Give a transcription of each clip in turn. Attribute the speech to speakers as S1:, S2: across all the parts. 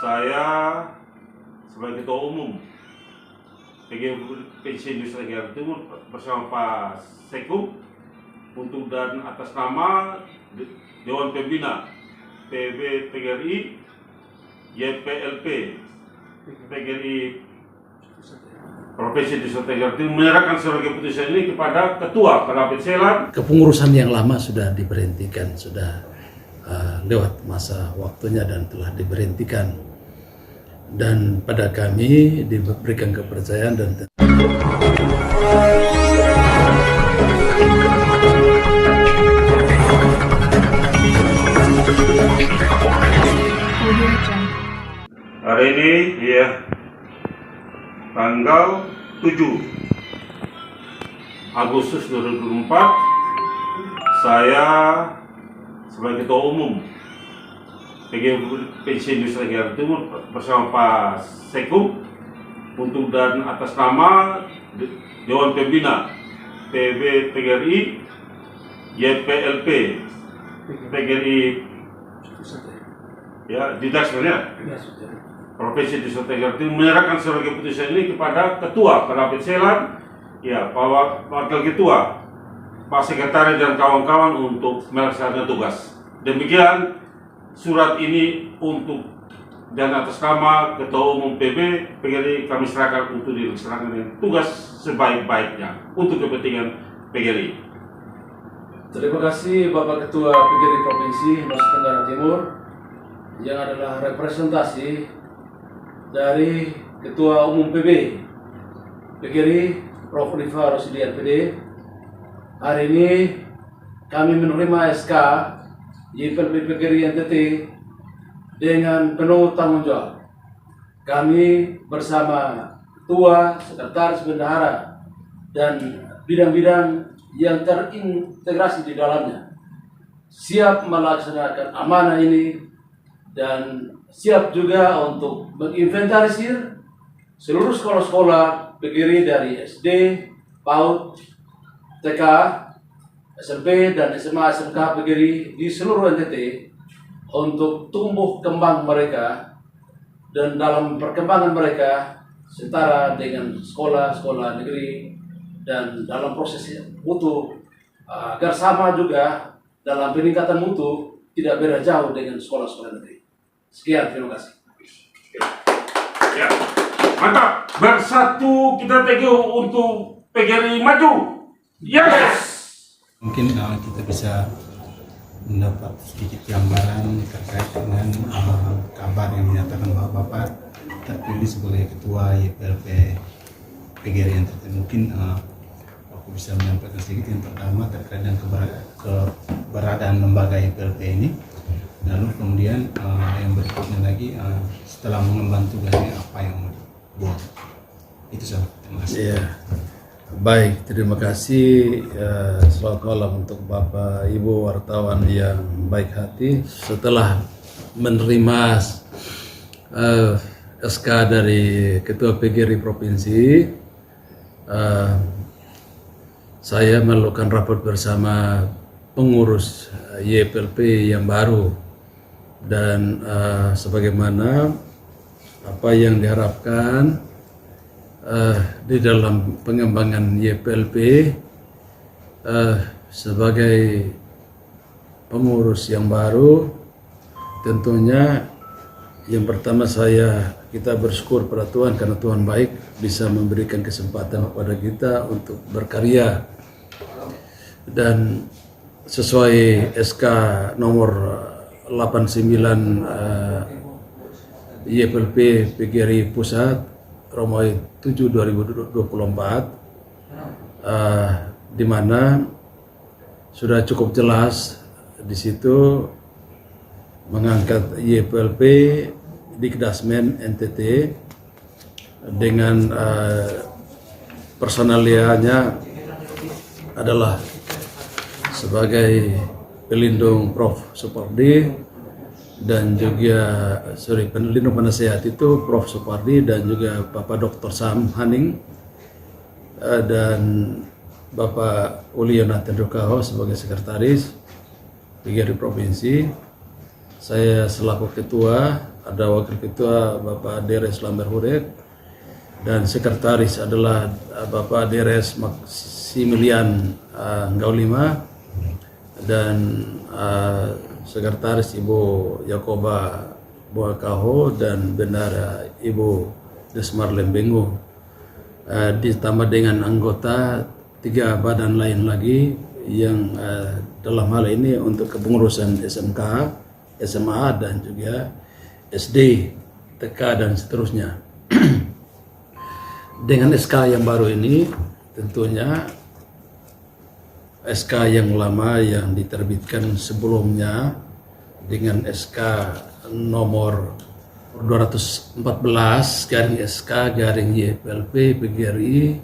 S1: Saya sebagai Ketua Umum PGRI Nusa Tenggara Timur bersama Pak Sekub untuk dan atas nama Dewan Pembina PB PGRI YPLP PGRI Provinsi Nusa Tenggara Timur menyerahkan surat keputusan ini kepada Ketua Perapit Selan.
S2: Kepengurusan yang lama sudah diberhentikan, sudah lewat masa waktunya dan telah diberhentikan, dan pada kami diberikan kepercayaan dan
S1: hari ini tanggal 7 Agustus 2024 saya sebagai Ketua Umum PGRI Nusa Tenggara Timur bersama Pak Sekub untuk dan atas nama Dewan Pembina PB PGRI YPLP PGRI Didak sebenarnya Provinsi Nusa Tenggara Timur menyerahkan surat keputusan ini kepada Ketua Perapit Selan, Pak Wakil Ketua, Pak Sekretaris dan kawan-kawan untuk melaksanakan tugas. Demikian surat ini untuk dan atas nama Ketua Umum PB PGRI kami serahkan untuk dilaksanakan tugas sebaik-baiknya untuk kepentingan PGRI.
S3: Terima kasih Bapak Ketua PGRI Provinsi Nusa Tenggara Timur yang adalah representasi dari Ketua Umum PB PGRI Prof. Rifa Rosidi SPD. Hari ini kami menerima SK YPLP PGRI NTT dengan penuh tanggung jawab. Kami bersama Ketua, Sekretaris Bendahara, dan bidang-bidang yang terintegrasi di dalamnya siap melaksanakan amanah ini dan siap juga untuk menginventarisir seluruh sekolah-sekolah PGRI dari SD, PAUD, TK, SMP, dan SMA SMK PGRI di seluruh NTT untuk tumbuh kembang mereka dan dalam perkembangan mereka setara dengan sekolah-sekolah negeri dan dalam proses mutu agar sama juga dalam peningkatan mutu tidak beda jauh dengan sekolah-sekolah negeri. Sekian, terima kasih.
S1: Ya, mantap. Bersatu kita teguh untuk PGRI maju. Yes.
S4: Mungkin kita bisa mendapat sedikit gambaran terkait dengan kabar yang menyatakan bahwa Bapak terpilih sebagai Ketua YPLP PGRI NTT. Mungkin aku bisa menyampaikan sedikit. Yang pertama terkait dengan keberadaan lembaga YPLP ini. Lalu kemudian yang berikutnya lagi setelah mengemban tugasnya apa yang mau dibuat. Itu saja. Terima kasih.
S2: ya. Baik, terima kasih. Selamat malam untuk Bapak Ibu wartawan yang baik hati. Setelah menerima SK dari Ketua PGRI Provinsi, saya melakukan rapat bersama pengurus YPLP yang baru, dan sebagaimana apa yang diharapkan di dalam pengembangan YPLP sebagai pengurus yang baru, tentunya yang pertama kita bersyukur pada Tuhan karena Tuhan baik bisa memberikan kesempatan kepada kita untuk berkarya, dan sesuai SK nomor 89 YPLP PGRI Pusat Romawi 7 2024 di mana sudah cukup jelas di situ mengangkat YPLP di Kedasmen NTT dengan personalianya adalah sebagai pelindung Prof. Supardi dan juga pelindung penasehat itu Prof. Supardi dan juga Bapak Dr. Sam Haning dan Bapak Uli Yonatan Rukaho sebagai sekretaris PGRI Provinsi. Saya selaku ketua ada Wakil Ketua Bapak Deres Lamber Hurek, dan Sekretaris adalah Bapak Deres Maximilian Gaulima, dan Sekretaris Ibu Yakoba Boakaho, dan Bendara Ibu Desmar Lembengo. Ditambah dengan anggota 3 badan lain lagi yang dalam hal ini untuk kepengurusan SMK, SMA, dan juga SD, TK, dan seterusnya. Dengan SK yang baru ini, tentunya SK yang lama yang diterbitkan sebelumnya dengan SK nomor 214 garing SK garing YPLP PGRI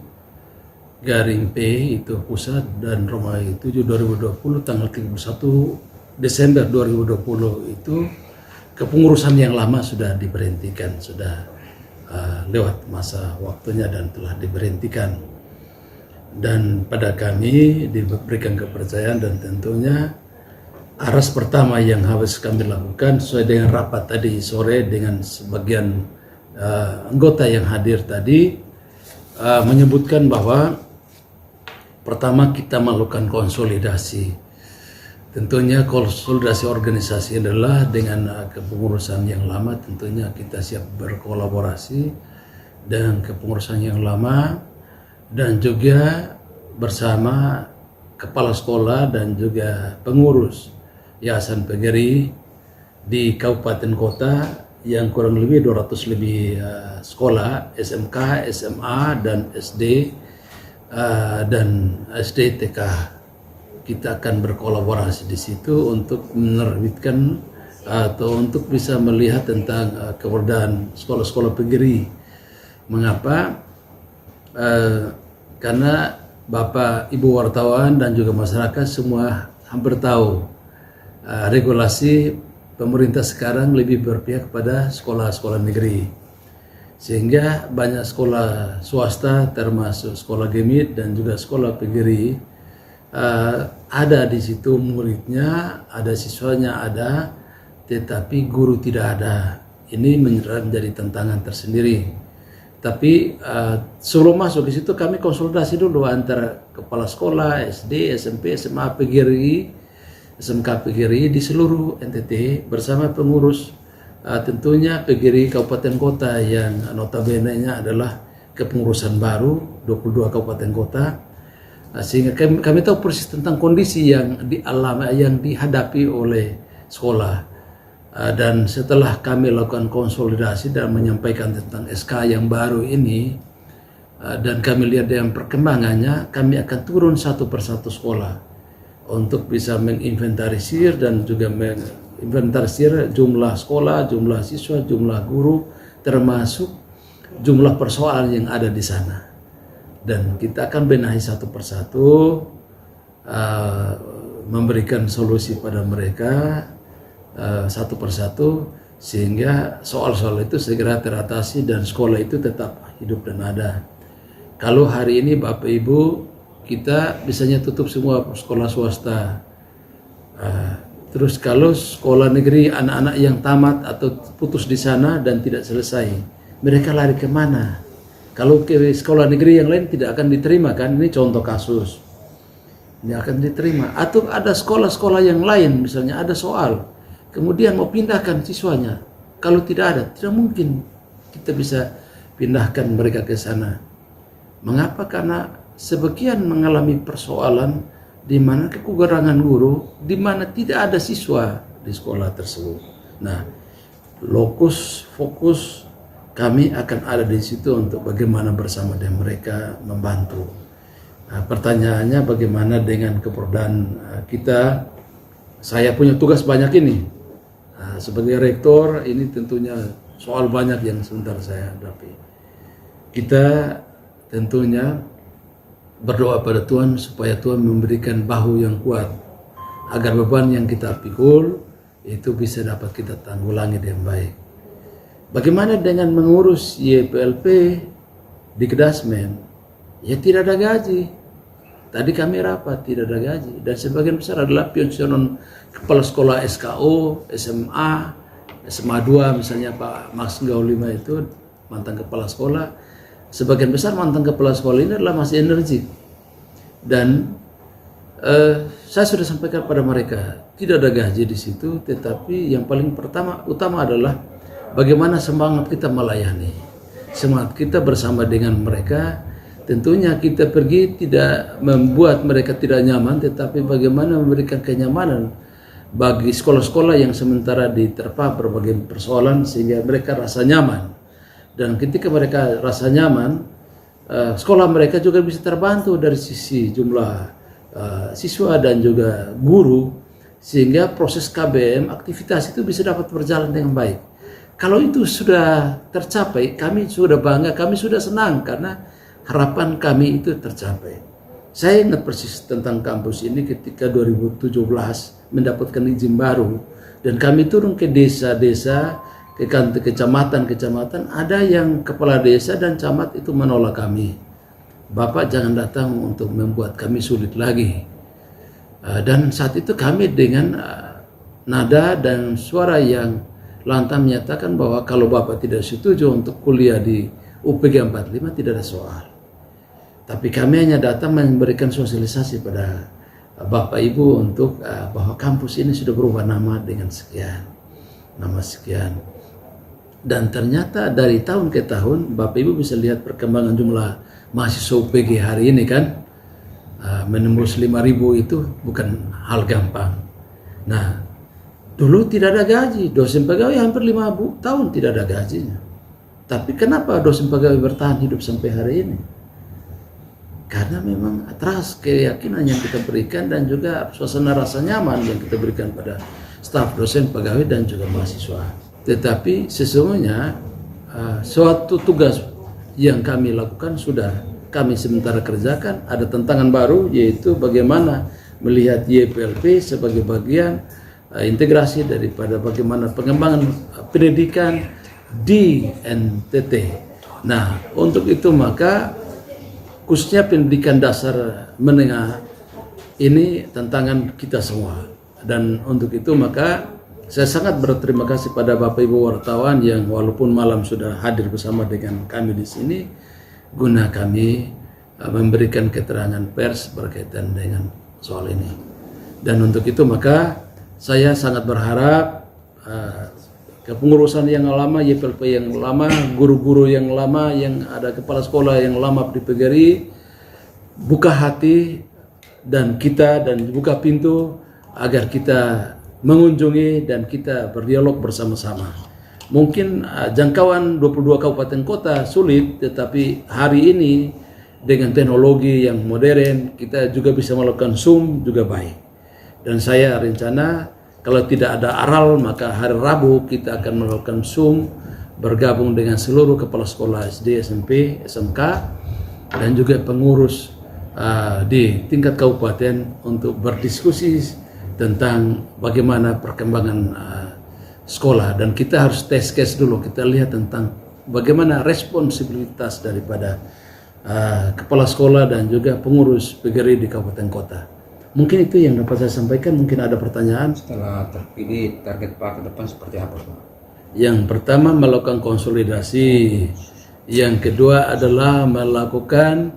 S2: garing P itu pusat, dan Romawi 7 2020 tanggal 31 Desember 2020 itu kepengurusan yang lama sudah diberhentikan, sudah lewat masa waktunya dan telah diberhentikan. Dan pada kami diberikan kepercayaan, dan tentunya aras pertama yang harus kami lakukan sesuai dengan rapat tadi sore dengan sebagian anggota yang hadir tadi, menyebutkan bahwa pertama kita melakukan konsolidasi. Tentunya konsolidasi organisasi adalah dengan kepengurusan yang lama, tentunya kita siap berkolaborasi dengan kepengurusan yang lama, dan juga bersama kepala sekolah dan juga pengurus Yayasan PGRI di kabupaten kota yang kurang lebih 200 lebih sekolah SMK, SMA, dan SD dan SD TK. Kita akan berkolaborasi di situ untuk menerbitkan atau untuk bisa melihat tentang keberadaan sekolah-sekolah PGRI. Mengapa? Karena Bapak Ibu wartawan dan juga masyarakat semua hampir tahu regulasi pemerintah sekarang lebih berpihak kepada sekolah-sekolah negeri, sehingga banyak sekolah swasta termasuk sekolah Gemit dan juga sekolah PGRI ada di situ muridnya, ada siswanya ada, tetapi guru tidak ada. Ini menjadi tantangan tersendiri. Tapi sebelum masuk ke situ kami konsultasi dulu antara kepala sekolah SD, SMP, SMA, PGRI, SMK PGRI di seluruh NTT bersama pengurus tentunya PGRI kabupaten kota yang notabene-nya adalah kepengurusan baru 22 kabupaten kota, sehingga kami tahu persis tentang kondisi yang dialami, yang dihadapi oleh sekolah. Dan setelah kami lakukan konsolidasi dan menyampaikan tentang SK yang baru ini, dan kami lihat dengan perkembangannya, kami akan turun satu persatu sekolah untuk bisa menginventarisir dan juga menginventarisir jumlah sekolah, jumlah siswa, jumlah guru, termasuk jumlah persoalan yang ada di sana. Dan kita akan benahi satu persatu, memberikan solusi pada mereka satu persatu, sehingga soal-soal itu segera teratasi dan sekolah itu tetap hidup dan ada. Kalau hari ini Bapak Ibu kita bisanya tutup semua sekolah swasta, terus kalau sekolah negeri anak-anak yang tamat atau putus di sana dan tidak selesai, mereka lari kemana? Kalau ke sekolah negeri yang lain tidak akan diterima kan? Ini contoh kasus. Ini akan diterima. Atau ada sekolah-sekolah yang lain, misalnya ada soal, kemudian mau pindahkan siswanya. Kalau tidak ada, tidak mungkin kita bisa pindahkan mereka ke sana. Mengapa? Karena sebagian mengalami persoalan di mana kekurangan guru, di mana tidak ada siswa di sekolah tersebut. Nah, lokus fokus kami akan ada di situ untuk bagaimana bersama dengan mereka membantu. Nah, pertanyaannya bagaimana dengan keberadaan kita? Saya punya tugas banyak ini. Nah, sebagai rektor ini tentunya soal banyak yang sebentar saya hadapi. Kita tentunya berdoa pada Tuhan supaya Tuhan memberikan bahu yang kuat agar beban yang kita pikul itu bisa dapat kita tanggulangi dengan baik. Bagaimana dengan mengurus YPLP di Kedasmen? Ya tidak ada gaji. Tadi kami rapat tidak ada gaji, dan sebagian besar adalah pensiunan kepala sekolah SKO, SMA, SMA 2 misalnya Pak Max Gaulima itu mantan kepala sekolah, sebagian besar mantan kepala sekolah ini adalah masih energik. Dan saya sudah sampaikan pada mereka, tidak ada gaji di situ, tetapi yang paling utama adalah bagaimana semangat kita melayani, semangat kita bersama dengan mereka. Tentunya kita pergi tidak membuat mereka tidak nyaman, tetapi bagaimana memberikan kenyamanan bagi sekolah-sekolah yang sementara diterpa berbagai persoalan sehingga mereka rasa nyaman. Dan ketika mereka rasa nyaman, sekolah mereka juga bisa terbantu dari sisi jumlah siswa dan juga guru, sehingga proses KBM aktivitas itu bisa dapat berjalan dengan baik. Kalau itu sudah tercapai, kami sudah bangga, kami sudah senang karena harapan kami itu tercapai. Saya ingat persis tentang kampus ini ketika 2017 mendapatkan izin baru dan kami turun ke desa-desa, ke kecamatan-kecamatan, ada yang kepala desa dan camat itu menolak kami. Bapak jangan datang untuk membuat kami sulit lagi. Dan saat itu kami dengan nada dan suara yang lantang menyatakan bahwa kalau Bapak tidak setuju untuk kuliah di UPG 45 tidak ada soal. Tapi kami hanya datang memberikan sosialisasi pada Bapak Ibu untuk bahwa kampus ini sudah berubah nama dengan sekian, nama sekian. Dan ternyata dari tahun ke tahun Bapak Ibu bisa lihat perkembangan jumlah mahasiswa UPG hari ini kan, menembus 5.000 itu bukan hal gampang. Nah, dulu tidak ada gaji, dosen pegawai hampir 5 tahun tidak ada gajinya. Tapi kenapa dosen pegawai bertahan hidup sampai hari ini? Karena memang trust, keyakinan yang kita berikan dan juga suasana rasa nyaman yang kita berikan pada staf, dosen, pegawai dan juga mahasiswa. Tetapi sesungguhnya suatu tugas yang kami lakukan sudah kami sementara kerjakan. Ada tantangan baru yaitu bagaimana melihat YPLP sebagai bagian integrasi daripada bagaimana pengembangan pendidikan di NTT. Nah, untuk itu maka khususnya pendidikan dasar menengah ini tantangan kita semua. Dan untuk itu maka saya sangat berterima kasih pada Bapak Ibu wartawan yang walaupun malam sudah hadir bersama dengan kami di sini guna kami memberikan keterangan pers berkaitan dengan soal ini. Dan untuk itu maka saya sangat berharap kepengurusan yang lama, YPLP yang lama, guru-guru yang lama, yang ada kepala sekolah yang lama di PGRI, buka hati dan buka pintu agar kita mengunjungi dan kita berdialog bersama-sama. Mungkin jangkauan 22 kabupaten kota sulit, tetapi hari ini dengan teknologi yang modern kita juga bisa melakukan Zoom juga baik. Dan saya rencana kalau tidak ada ARAL maka hari Rabu kita akan melakukan Zoom bergabung dengan seluruh kepala sekolah SD, SMP, SMK dan juga pengurus di tingkat kabupaten untuk berdiskusi tentang bagaimana perkembangan sekolah. Dan kita harus test case dulu, kita lihat tentang bagaimana responsibilitas daripada kepala sekolah dan juga pengurus PGRI di kabupaten kota. Mungkin itu yang dapat saya sampaikan. Mungkin ada pertanyaan.
S5: Setelah terpilih, target Pak ke depan seperti apa Pak?
S2: Yang pertama melakukan konsolidasi, yang kedua adalah melakukan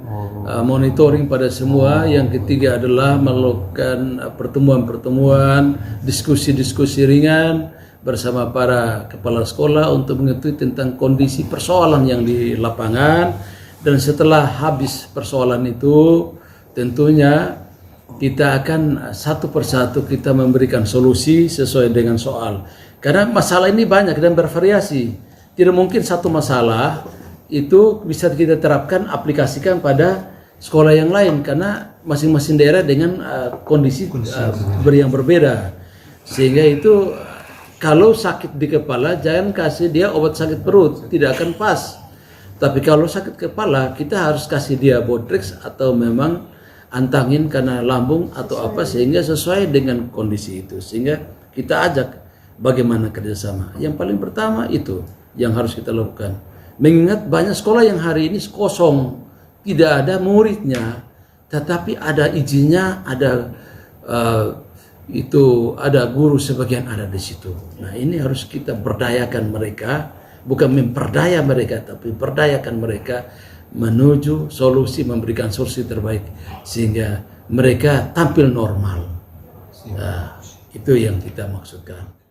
S2: monitoring pada semua, yang ketiga adalah melakukan pertemuan-pertemuan, diskusi-diskusi ringan bersama para kepala sekolah untuk mengetahui tentang kondisi persoalan yang di lapangan. Dan setelah habis persoalan itu tentunya kita akan satu persatu kita memberikan solusi sesuai dengan soal. Karena masalah ini banyak dan bervariasi. Tidak mungkin satu masalah itu bisa kita terapkan, aplikasikan pada sekolah yang lain. Karena masing-masing daerah dengan kondisi yang berbeda. Sehingga itu kalau sakit di kepala jangan kasih dia obat sakit perut, tidak akan pas. Tapi kalau sakit kepala kita harus kasih dia Botrix atau memang antangin karena lambung atau apa sehingga sesuai dengan kondisi itu, sehingga kita ajak bagaimana kerjasama. Yang paling pertama itu yang harus kita lakukan, mengingat banyak sekolah yang hari ini kosong, tidak ada muridnya, tetapi ada izinnya, ada itu ada guru sebagian ada di situ. Nah ini harus kita berdayakan mereka, bukan memperdaya mereka, tapi berdayakan mereka menuju solusi, memberikan solusi terbaik sehingga mereka tampil normal. Nah, itu yang kita maksudkan.